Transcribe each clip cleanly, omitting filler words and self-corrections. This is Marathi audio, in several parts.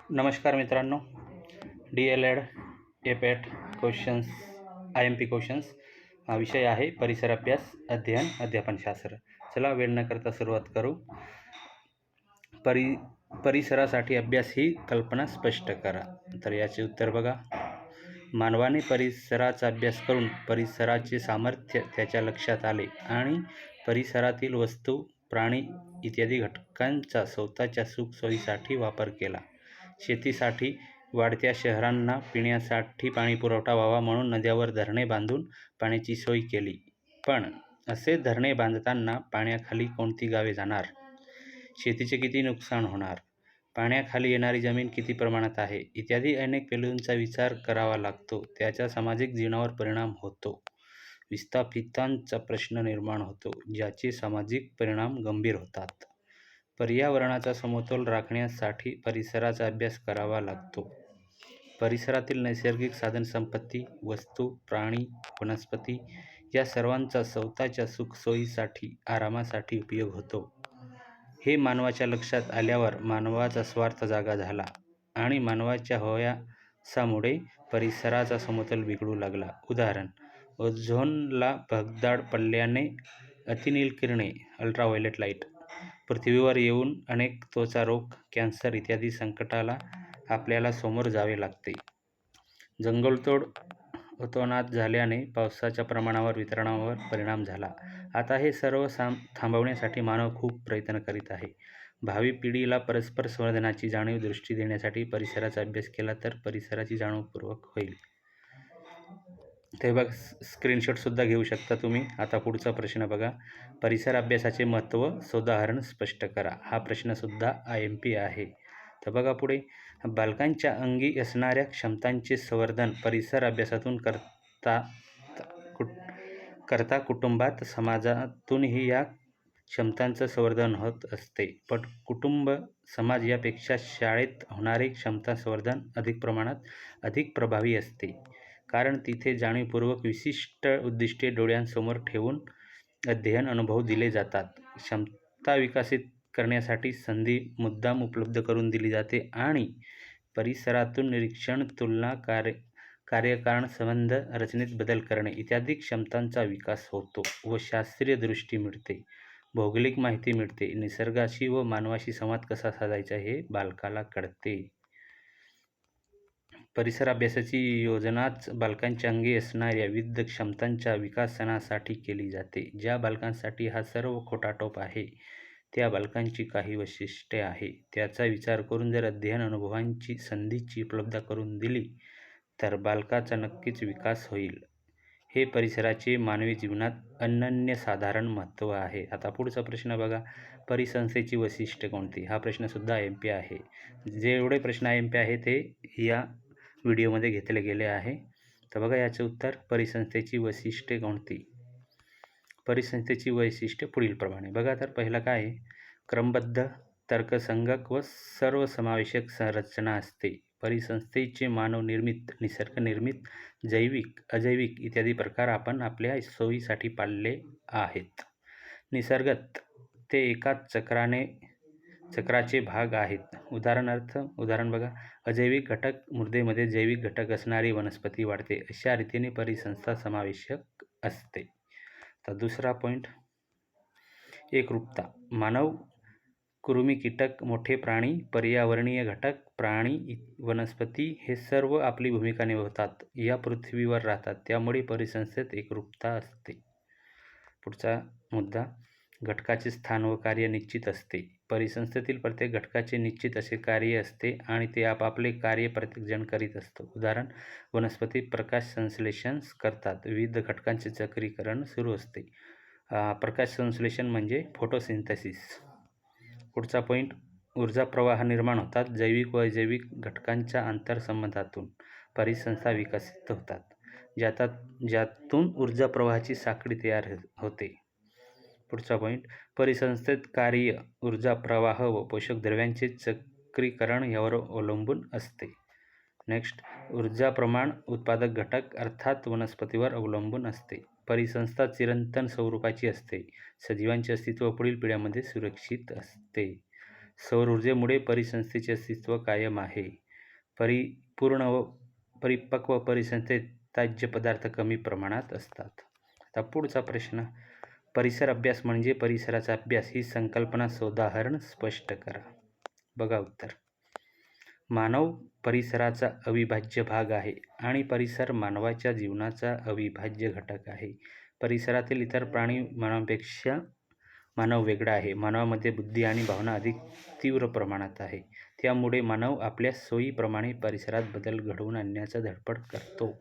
नमस्कार मित्रांनो, डी.एल.एड. ए-पॅट क्वेश्चन्स IMP क्वेश्चन्स हा विषय आहे परिसर अभ्यास, अध्ययन, अध्यापनशास्त्र. चला वेळ न करता सुरुवात करू. परिसरासाठी अभ्यास ही कल्पना स्पष्ट करा. तर याचे उत्तर बघा. मानवाने परिसराचा अभ्यास करून परिसराचे सामर्थ्य त्याच्या लक्षात आले आणि परिसरातील वस्तू, प्राणी इत्यादी घटकांचा स्वतःच्या सुखसोयीसाठी वापर केला. शेतीसाठी वाढत्या शहरांना पिण्यासाठी पाणी पुरवठा व्हावा म्हणून नद्यांवर धरणे बांधून पाण्याची सोय केली. पण असे धरणे बांधताना पाण्याखाली कोणती गावे जाणार? शेतीचे किती नुकसान होणार? पाण्याखाली येणारी जमीन किती प्रमाणात आहे? इत्यादी अनेक पैलूंचा विचार करावा लागतो. त्याचा सामाजिक जीवनावर परिणाम होतो. विस्थापितांचा प्रश्न निर्माण होतो, ज्याचे सामाजिक परिणाम गंभीर होतात. पर्यावरणाचा समतोल राखण्यासाठी परिसराचा अभ्यास करावा लागतो. परिसरातील नैसर्गिक साधनसंपत्ती, वस्तू, प्राणी, वनस्पती या सर्वांचा स्वतःच्या सुखसोयीसाठी, आरामासाठी उपयोग होतो. हे मानवाच्या लक्षात आल्यावर मानवाचा स्वार्थ जागा झाला आणि मानवाच्या हव्यासामुळे परिसराचा समतोल बिघडू लागला. उदाहरण: ओझोनला भगदाड पडल्याने अतिनील किरणे अल्ट्राव्हायोलेट लाईट पृथ्वीवर येऊन अनेक त्वचा रोग, कॅन्सर इत्यादी संकटाला आपल्याला समोर जावे लागते. जंगलतोड अतोनात झाल्याने पावसाच्या प्रमाणावर, वितरणावर परिणाम झाला. आता हे सर्व थांबवण्यासाठी मानव खूप प्रयत्न करीत आहे. भावी पिढीला परस्पर संवर्धनाची जाणीव दृष्टी देण्यासाठी परिसराचा अभ्यास केला तर परिसराची जाणीवपूर्वक होईल. ते बघ, स्क्रीनशॉटसुद्धा घेऊ शकता तुम्ही. आता पुढचा प्रश्न बघा. परिसर अभ्यासाचे महत्त्व सोदाहरण स्पष्ट करा. हा प्रश्नसुद्धा IMP आहे. तर बघा पुढे. बालकांच्या अंगी असणाऱ्या क्षमतांचे संवर्धन परिसर अभ्यासातून करता कुटुंबात, समाजातूनही या क्षमतांचं संवर्धन होत असते. पण कुटुंब, समाज यापेक्षा शाळेत होणारे क्षमता संवर्धन अधिक प्रमाणात अधिक प्रभावी असते. कारण तिथे जाणीवपूर्वक विशिष्ट उद्दिष्टे डोळ्यांसमोर ठेवून अध्ययन, अनुभव दिले जातात. क्षमता विकसित करण्यासाठी संधी मुद्दाम उपलब्ध करून दिली जाते आणि परिसरातून निरीक्षण, तुलना, कार्यकारण संबंध, रचनेत बदल करणे इत्यादी क्षमतांचा विकास होतो व शास्त्रीय दृष्टी मिळते, भौगोलिक माहिती मिळते, निसर्गाशी व मानवाशी संवाद कसा साधायचा हे बालकाला कळते. परिसर अभ्यासाची योजनाच बालकांच्या अंगी असणाऱ्या विविध क्षमतांच्या विकासनासाठी केली जाते. ज्या बालकांसाठी हा सर्व खोटाटोप आहे, त्या बालकांची काही वैशिष्ट्ये आहे. त्याचा विचार करून जर अध्ययन, अनुभवांची संधीची उपलब्ध करून दिली तर बालकाचा नक्कीच विकास होईल. हे परिसराचे मानवी जीवनात अनन्यसाधारण महत्त्व आहे. आता पुढचा प्रश्न बघा. परिसंस्थेची वैशिष्ट्ये कोणती? हा प्रश्नसुद्धा IMP आहे. जेवढे प्रश्न IMP आहे ते या व्हिडिओमध्ये घेतले गेले आहे. तर बघा याचे उत्तर. परिसंस्थेची वैशिष्ट्ये कोणती? परिसंस्थेची वैशिष्ट्ये पुढीलप्रमाणे. बघा, तर पहिलं काय आहे? क्रमबद्ध, तर्कसंगत व सर्वसमावेशक संरचना असते. परिसंस्थेचे मानवनिर्मित, निसर्गनिर्मित, जैविक, अजैविक इत्यादी प्रकार आपण आपल्या सोयीसाठी पाळले आहेत. निसर्गत, ते एकाच चक्राचे भाग आहेत. उदाहरण बघा. अजैविक घटक, मृदेमध्ये जैविक घटक असणारी वनस्पती वाढते. अशा रीतीने परिसंस्था समावेशक असते. तर दुसरा पॉईंट, एकरूपता. मानव, कृमी, कीटक, मोठे प्राणी, पर्यावरणीय घटक, प्राणी, वनस्पती हे सर्व आपली भूमिका निभावतात, या पृथ्वीवर राहतात. त्यामुळे परिसंस्थेत एकरूपता असते. पुढचा मुद्दा, घटकाचे स्थान व कार्य निश्चित असते. परिसंस्थेतील प्रत्येक घटकाचे निश्चित असे कार्य असते आणि ते आपापले कार्य प्रत्येकजण करीत असतो. उदाहरण: वनस्पती प्रकाश संश्लेषण करतात, विविध घटकांचे चक्रीकरण सुरू असते. प्रकाश संश्लेषण म्हणजे फोटोसिंथेसिस. पुढचा पॉईंट, ऊर्जा प्रवाह निर्माण होतात. जैविक व अजैविक घटकांच्या आंतरसंबंधातून परिसंस्था विकसित होतात, ज्यातून ऊर्जा प्रवाहाची साखळी तयार होते. पुढचा पॉईंट, परिसंस्थेत कार्य, ऊर्जा प्रवाह व पोषक द्रव्यांचे चक्रीकरण यावर अवलंबून असते. नेक्स्ट, ऊर्जा प्रमाण उत्पादक घटक अर्थात वनस्पतीवर अवलंबून असते. परिसंस्था चिरंतन स्वरूपाची असते. सजीवांचे अस्तित्व पुढील पिढ्यांमध्ये सुरक्षित असते. सौर ऊर्जेमुळे परिसंस्थेचे अस्तित्व कायम आहे. पूर्ण व परिपक्व परिसंस्थेत त्याज्य पदार्थ कमी प्रमाणात असतात. आता पुढचा प्रश्न, परिसर अभ्यास म्हणजे परिसराचा अभ्यास ही संकल्पना सोदाहरण स्पष्ट करा. बघा उत्तर. मानव परिसराचा अविभाज्य भाग आहे आणि परिसर मानवाच्या जीवनाचा अविभाज्य घटक आहे. परिसरातील इतर प्राणी मानवापेक्षा मानव वेगळा आहे. मानवामध्ये बुद्धी आणि भावना अधिक तीव्र प्रमाणात आहे. त्यामुळे मानव आपल्या सोयीप्रमाणे परिसरात बदल घडवून आणण्याचा धडपड करतो.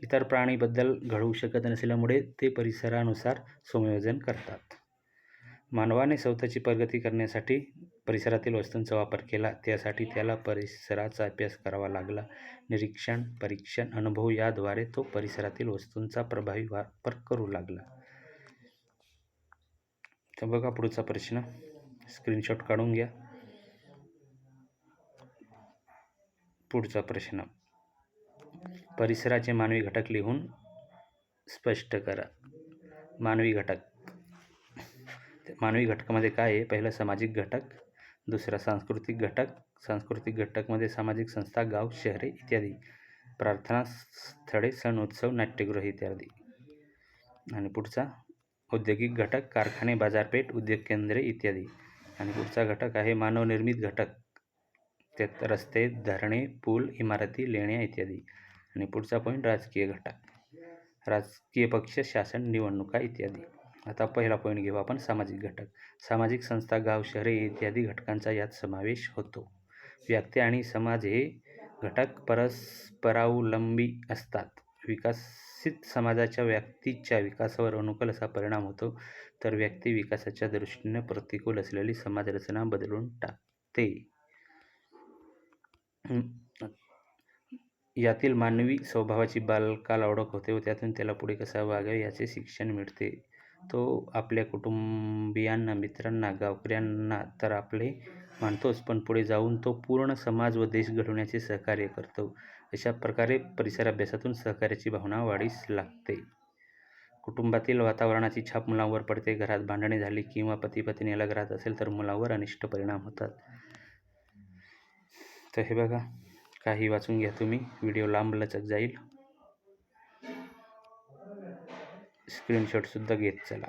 इतर प्राणी बदल घडवू शकत नसल्यामुळे ते परिसरानुसार समायोजन करतात. मानवाने स्वतःची प्रगती करण्यासाठी परिसरातील वस्तूंचा वापर केला. त्यासाठी त्याला परिसराचा अभ्यास करावा लागला. निरीक्षण, परीक्षण, अनुभव याद्वारे तो परिसरातील वस्तूंचा प्रभावी वापर करू लागला. तर बघा पुढचा प्रश्न, स्क्रीनशॉट काढून घ्या. पुढचा प्रश्न, परिसराचे मानवी घटक लिहून स्पष्ट करा. मानवी घटक. मानवी घटकामध्ये काय आहे? पहिला सामाजिक घटक, दुसरा सांस्कृतिक घटक. सांस्कृतिक घटकमध्ये सामाजिक संस्था, गाव, शहरे इत्यादी, प्रार्थना स्थळे, सण, उत्सव, नाट्यगृह इत्यादी. आणि पुढचा औद्योगिक घटक, कारखाने, बाजारपेठ, उद्योग केंद्रे इत्यादी. आणि पुढचा घटक आहे मानवनिर्मित घटक, त्यात रस्ते, धरणे, पूल, इमारती, लेण्या इत्यादी. आणि पुढचा पॉईंट राजकीय घटक, राजकीय पक्ष, शासन, निवडणुका इत्यादी. आता पहिला पॉईंट घेऊ आपण, सामाजिक घटक. सामाजिक संस्था, गाव, शहरे इत्यादी घटकांचा यात समावेश होतो. व्यक्ती आणि समाज हे घटक परस्परावलंबी असतात. विकसित समाजाच्या व्यक्तीच्या विकासावर अनुकूल असा परिणाम होतो, तर व्यक्ती विकासाच्या दृष्टीने प्रतिकूल असलेली समाजरचना बदलून टाकते. यातील मानवी स्वभावाची बालकाला ओळख होते व त्यातून त्याला पुढे कसा वागावे याचे शिक्षण मिळते. तो आपल्या कुटुंबियांना, मित्रांना, गावकऱ्यांना तर आपले मानतोच, पण पुढे जाऊन तो पूर्ण समाज व देश घडवण्याचे सहकार्य करतो. अशा प्रकारे परिसर अभ्यासातून सहकार्याची भावना वाढीस लागते. कुटुंबातील वातावरणाची छाप मुलांवर पडते. घरात भांडणे झाली किंवा पती पत्नी अलग राहत असेल तर मुलांवर अनिष्ट परिणाम होतात. तर हे बघा, काही वाचून घ्या तुम्ही, व्हिडिओ लांबलचक जाईल. स्क्रीनशॉटसुद्धा घेत चला.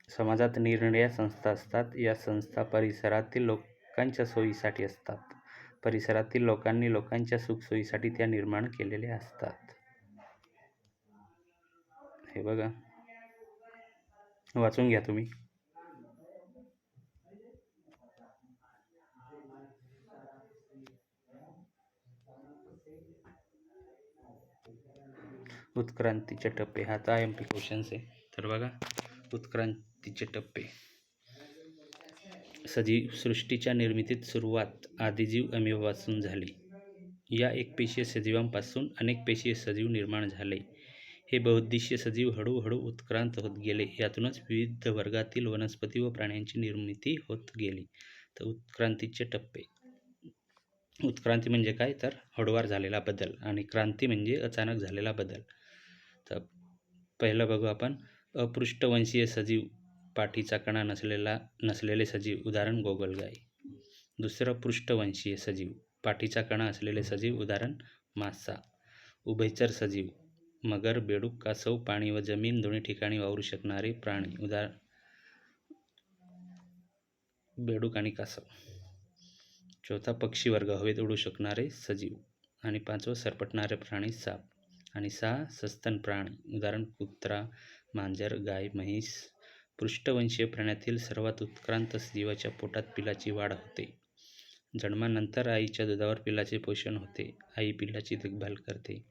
समाजात निरनिराळ्या संस्था असतात. या संस्था परिसरातील लोकांच्या सोयीसाठी असतात. परिसरातील लोकांनी लोकांच्या सुखसोयीसाठी त्या निर्माण केलेल्या असतात. हे बघा, वाचून घ्या तुम्ही. उत्क्रांतीचे टप्पे, हा तर IMP क्वेश्चन्स आहे. तर बघा, उत्क्रांतीचे टप्पे. सजीव सृष्टीच्या निर्मितीत सुरुवात आदिजीव अमेबापासून झाली. या एकपेशीय सजीवांपासून अनेकपेशीय सजीव निर्माण झाले. हे बहुउद्देशीय सजीव हळूहळू उत्क्रांत होत गेले. यातूनच विविध वर्गातील वनस्पती व प्राण्यांची निर्मिती होत गेली. तर उत्क्रांतीचे टप्पे. उत्क्रांती म्हणजे काय? तर हळूवार झालेला बदल, आणि क्रांती म्हणजे अचानक झालेला बदल. तर पहिलं बघू आपण, अपृष्ठवंशीय सजीव, पाठीचा कणा नसलेले सजीव, उदाहरण गोगलगाय. दुसरं पृष्ठवंशीय सजीव, पाठीचा कणा असलेले सजीव, उदाहरण मासा. उभयचर सजीव, मगर, बेडूक, कासव, पाणी व जमीन दोन्ही ठिकाणी वावरू शकणारे प्राणी, उदाहरण बेडूक आणि कासव. चौथा पक्षी वर्ग, हवेत उडू शकणारे सजीव. आणि पाचवं सरपटणारे प्राणी, साप. आणि 6 सस्तन प्राणी, उदाहरण कुत्रा, मांजर, गाय, म्हैस. पृष्ठवंशीय प्राण्यातील सर्वात उत्क्रांत सजीवाच्या पोटात पिलाची वाढ होते. जन्मानंतर आईच्या दुधावर पिलाचे पोषण होते. आई पिलाची देखभाल करते.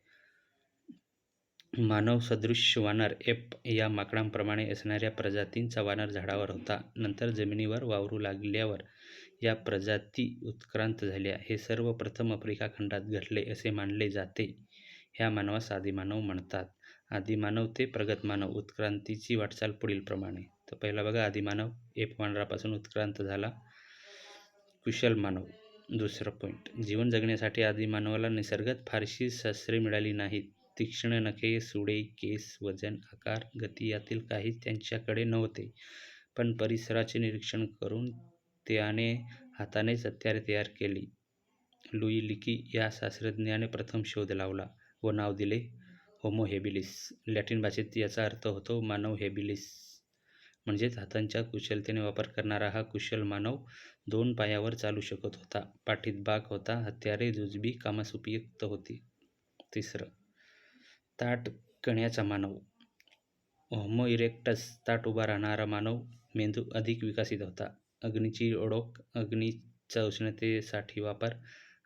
मानव सदृश वानर, एप या माकडांप्रमाणे असणाऱ्या प्रजातींचा वानर झाडावर होता. नंतर जमिनीवर वावरू लागल्यावर या प्रजाती उत्क्रांत झाल्या. हे सर्व प्रथम आफ्रिका खंडात घडले असे मानले जाते. ह्या मानवास आदिमानव म्हणतात. आदिमानव ते प्रगत मानव. उत्क्रांतीची वाटचाल पुढील प्रमाणे. तर पहिला बघा, आदिमानव एप वानरापासून उत्क्रांत झाला. कुशल मानव. दुसरं पॉईंट, जीवन जगण्यासाठी आदिमानवाला निसर्गात फारशी शस्त्रे मिळाली नाहीत. तीक्ष्ण नखे, सुळे, केस, वजन, आकार, गती यातील काहीच त्यांच्याकडे नव्हते. पण परिसराचे निरीक्षण करून त्याने हातानेच हत्यारे तयार केली. लुई लिकी या शास्त्रज्ञाने प्रथम शोध लावला व नाव दिले होमो हेबिलिस. लॅटिन भाषेत याचा अर्थ होतो मानव हेबिलिस, म्हणजेच हातांच्या कुशलतेने वापर करणारा हा कुशल मानव 2 पायावर चालू शकत होता. पाठीत बाक होता. हत्यारे जुजबी कामास उपयुक्त होती. 3. ताठ कण्याचा मानव. होमो इरेक्टस ताठ उभा राहणारा मानव. मेंदू अधिक विकसित होता. अग्नीची ओळख, अग्नीचा उष्णतेसाठी वापर,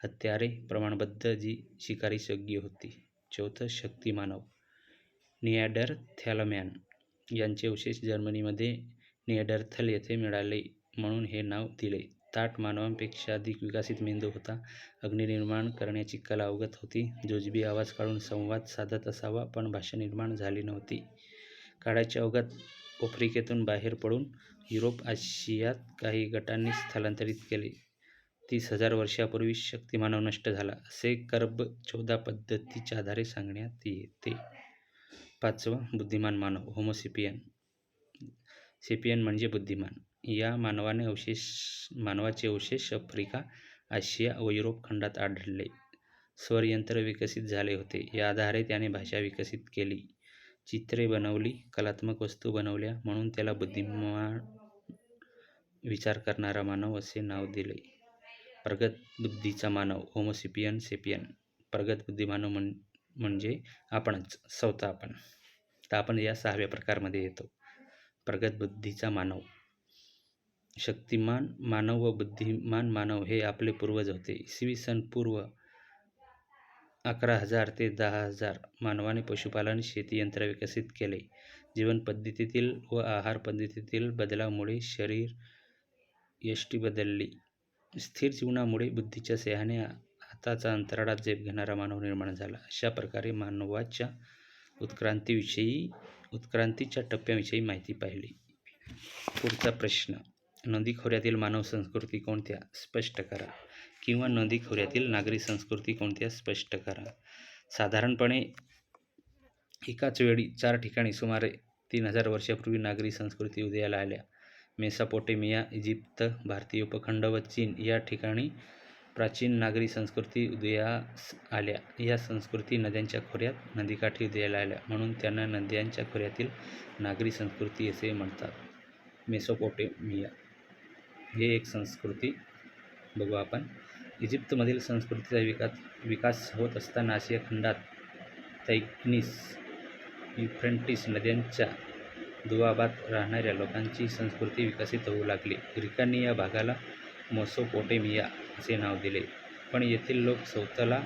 हत्यारे प्रमाणबद्ध जी शिकारीस योग्य होती. 4. शक्ती मानव. निअँडरथॅलमॅन यांचे अवशेष जर्मनीमध्ये निअँडरथल येथे मिळाले म्हणून हे नाव दिले. ताठ मानवांपेक्षा अधिक विकसित मेंदू होता. अग्निनिर्माण करण्याची कला अवगत होती. जुजबी आवाज काढून संवाद साधत असावा, पण भाषा निर्माण झाली नव्हती. काळाच्या ओघात आफ्रिकेतून बाहेर पडून युरोप, आशियात काही गटांनी स्थलांतरित केले. 30,000 वर्षापूर्वी शक्तिमानव नष्ट झाला, असे कर्ब 14 पद्धतीच्या आधारे सांगण्यात येते. 5. बुद्धिमान मानव. होमोसेपियन. सेपियन म्हणजे बुद्धिमान. या मानवाचे अवशेष आफ्रिका, आशिया व युरोप खंडात आढळले. स्वरयंत्र विकसित झाले होते. या आधारे त्याने भाषा विकसित केली. चित्रे बनवली, कलात्मक वस्तू बनवल्या, म्हणून त्याला बुद्धिमान विचार करणारा मानव असे नाव दिले. प्रगत बुद्धीचा मानव. Homo sapien sapien. प्रगत बुद्धी मानव म्हणजे आपणच, स्वतः आपण. तर आपण या 6व्या प्रकारमध्ये येतो. प्रगत बुद्धीचा मानव. शक्तिमान मानव व बुद्धिमान मानव हे आपले पूर्वज होते. इसवी सन पूर्व 11,000 ते 10,000 मानवाने पशुपालन, शेती यंत्र विकसित केले. जीवन पद्धतीतील व आहार पद्धतीतील बदलामुळे शरीर यष्टी बदलली. स्थिर जीवनामुळे बुद्धीच्या सहाय्याने हाताचा अंतराळात झेप घेणारा मानव निर्माण झाला. अशा प्रकारे मानवाच्या उत्क्रांतीच्या टप्प्याविषयी माहिती पाहिली. पुढचा प्रश्न. नदी खोऱ्यातील मानव संस्कृती कोणत्या? स्पष्ट करा. किंवा नदी खोऱ्यातील नागरी संस्कृती कोणत्या? स्पष्ट करा. साधारणपणे एकाच वेळी 4 ठिकाणी सुमारे 3,000 वर्षापूर्वी नागरी संस्कृती उदयाला आल्या. मेसोपोटेमिया, इजिप्त, भारतीय उपखंड व चीन या ठिकाणी प्राचीन नागरी संस्कृती उदयास आल्या. या संस्कृती नद्यांच्या खोऱ्यात, नदीकाठी उदयाला आल्या, म्हणून त्यांना नद्यांच्या खोऱ्यातील नागरी संस्कृती असे म्हणतात. मेसोपोटेमिया हे एक संस्कृती बघू आपण. इजिप्तमधील संस्कृतीचा विकास होत असताना आशिया खंडात तैग्निस, युफ्रेटिस नद्यांच्या दुआबात राहणाऱ्या लोकांची संस्कृती विकसित होऊ लागली. ग्रीकांनी या भागाला मेसोपोटेमिया असे नाव दिले, पण येथील लोक स्वतःला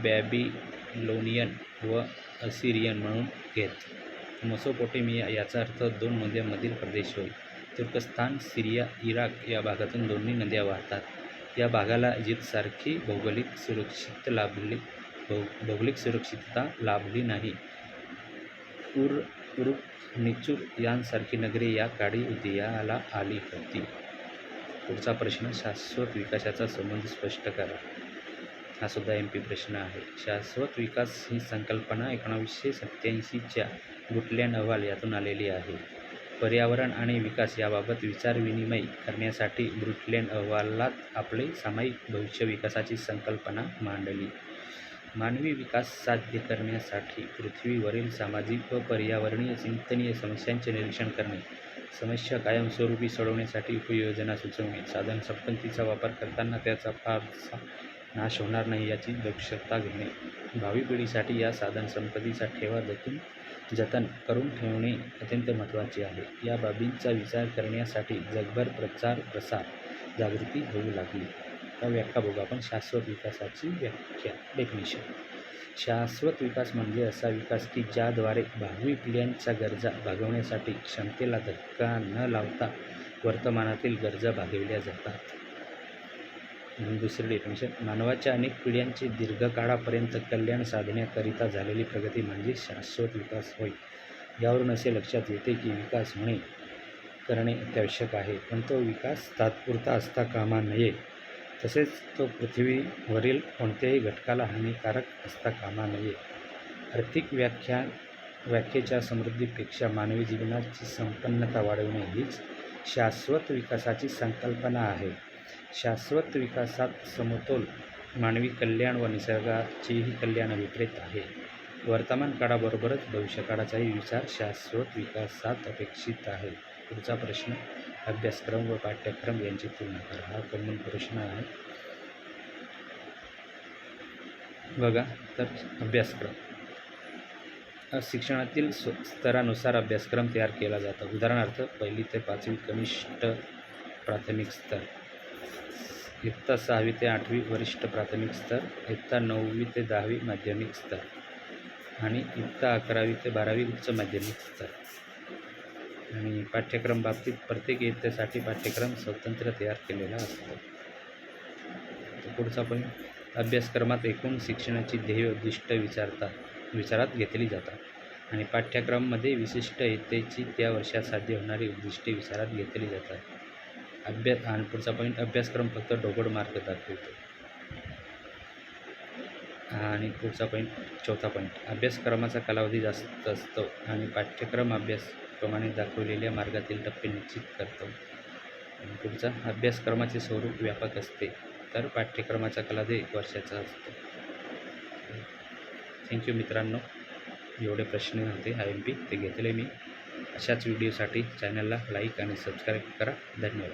बॅबिलोनियन व असिरियन म्हणून घेत. मेसोपोटेमिया याचा अर्थ 2 नद्यांमधील प्रदेश होय. तुर्कस्तान, सिरिया, इराक या भागातून दोन्ही नद्या वाहतात. या भागाला इजिप्तसारखी भौगोलिक सुरक्षितता लाभली नाही. उरुक, निचूर यांसारखी नगरे या काळी उदयाला आली होती. पुढचा प्रश्न. शाश्वत विकासाचा संबंध स्पष्ट करा. हा सुद्धा MP प्रश्न आहे. शाश्वत विकास ही संकल्पना 1987च्या ब्रुटलँड अहवाल यातून आलेली आहे. पर्यावरण आणि विकास याबाबत विचारविनिमय करण्यासाठी ब्रुटलँड अहवालात आपले सामायिक भविष्य विकासाची संकल्पना मांडली. मानवी विकास साध्य करण्यासाठी पृथ्वीवरील सामाजिक व पर्यावरणीय चिंतनीय समस्यांचे निरीक्षण करणे, समस्या कायमस्वरूपी सोडवण्यासाठी उपाययोजना सुचवणे, साधनसंपत्तीचा वापर करताना त्याचा फारसा नाश होणार नाही याची दक्षता घेणे, भावी पिढीसाठी या साधनसंपत्तीचा ठेवा जतन करून ठेवणे अत्यंत महत्त्वाचे आहे. या बाबींचा विचार करण्यासाठी जगभर प्रचार-प्रसार, जागृती होऊ लागली. व्याख्या बघू आपण. शाश्वत विकासाची व्याख्या. डेफिनिशन. शाश्वत विकास म्हणजे असा विकास की ज्याद्वारे भावी पिढ्यांच्या गरजा भागवण्यासाठी क्षमतेला धक्का न लावता वर्तमानातील गरजा भागविल्या जातात. दुसरी डेफिनिशन. मानवाच्या अनेक पिढ्यांचे दीर्घकाळापर्यंत कल्याण साधण्याकरिता झालेली प्रगती म्हणजे शाश्वत विकास होय. यावरून असे लक्षात येते की विकास करणे अत्यावश्यक आहे, पण तो विकास तात्पुरता असता कामा नये. तसेच तो पृथ्वीवरील कोणत्याही घटकाला हानिकारक असता कामा नये. आर्थिक व्याख्येच्या समृद्धीपेक्षा मानवी जीवनाची संपन्नता वाढविणे हीच शाश्वत विकासाची संकल्पना आहे. शाश्वत विकासात समतोल, मानवी कल्याण व निसर्गाचेही कल्याण अभिप्रेत आहे. वर्तमान काळाबरोबरच भविष्यकाळाचाही विचार शाश्वत विकासात अपेक्षित आहे. पुढचा प्रश्न, अभ्यासक्रम व पाठ्यक्रम यांची तुलना करा. हा कॉमन प्रश्न आहे बघा. तर अभ्यासक्रम, शिक्षणातील स्तरानुसार अभ्यासक्रम तयार केला जातो. उदाहरणार्थ 1ली ते 5वी कनिष्ठ प्राथमिक स्तर, इयत्ता 6वी ते 8वी वरिष्ठ प्राथमिक स्तर, इयत्ता 9वी ते 10वी माध्यमिक स्तर आणि इयत्ता 11वी ते 12वी उच्च माध्यमिक स्तर. आणि पाठ्यक्रम बाबतीत प्रत्येक इयत्तेसाठी पाठ्यक्रम स्वतंत्र तयार केलेला असतो. पुढचा पॉईंट, अभ्यासक्रमात एकूण शिक्षणाची ध्येय उद्दिष्ट विचारात घेतली जातात आणि पाठ्यक्रमामध्ये विशिष्ट इयत्तेची त्या वर्षात साध्य होणारी उद्दिष्टे विचारात घेतली जातात. आणि पुढचा पॉईंट, अभ्यासक्रम फक्त ढोबळ मार्ग दाखवतो. आणि पुढचा पॉईंट, चौथा पॉईंट, अभ्यासक्रमाचा कालावधी जास्त असतो आणि पाठ्यक्रम अभ्यासक्रमाने दाखवलेल्या मार्गातील टप्पे निश्चित करतो. आणि पुढचा, अभ्यासक्रमाचे स्वरूप व्यापक असते तर पाठ्यक्रमाचा कालावधी 1 वर्षाचा असतो. थँक्यू मित्रांनो. एवढे प्रश्न होते IMP ते घेतले मी. अशाच व्हिडिओसाठी चॅनलला लाईक आणि सबस्क्राईब करा. धन्यवाद.